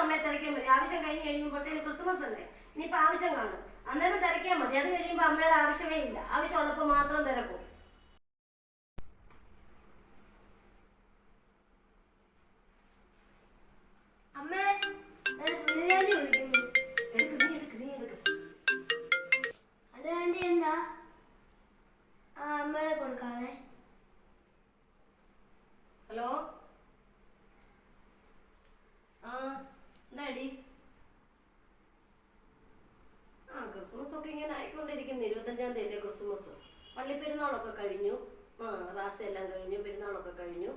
അമ്മയെ തിരക്കിയാൽ മതി. ആവശ്യം കഴിഞ്ഞ് കഴിയുമ്പോഴത്തേന് ക്രിസ്മസ് അല്ലേ, ഇനിയിപ്പോൾ ആവശ്യം കാണും, അന്നേരം തിരക്കിയാൽ മതി. അത് കഴിയുമ്പോൾ അമ്മയുടെ ആവശ്യമേ ഇല്ല, ആവശ്യമുള്ളപ്പോൾ മാത്രം തിരക്കും. ഹലോ, എന്താടി? ക്രിസ്മസ് ഒക്കെ ഇങ്ങനെ ആയിക്കൊണ്ടിരിക്കുന്നു. 25-ാം തീയതി ക്രിസ്മസ്. പള്ളിപ്പെരുന്നാളൊക്കെ കഴിഞ്ഞു, റാസെല്ലാം കഴിഞ്ഞു, പെരുന്നാളൊക്കെ കഴിഞ്ഞു.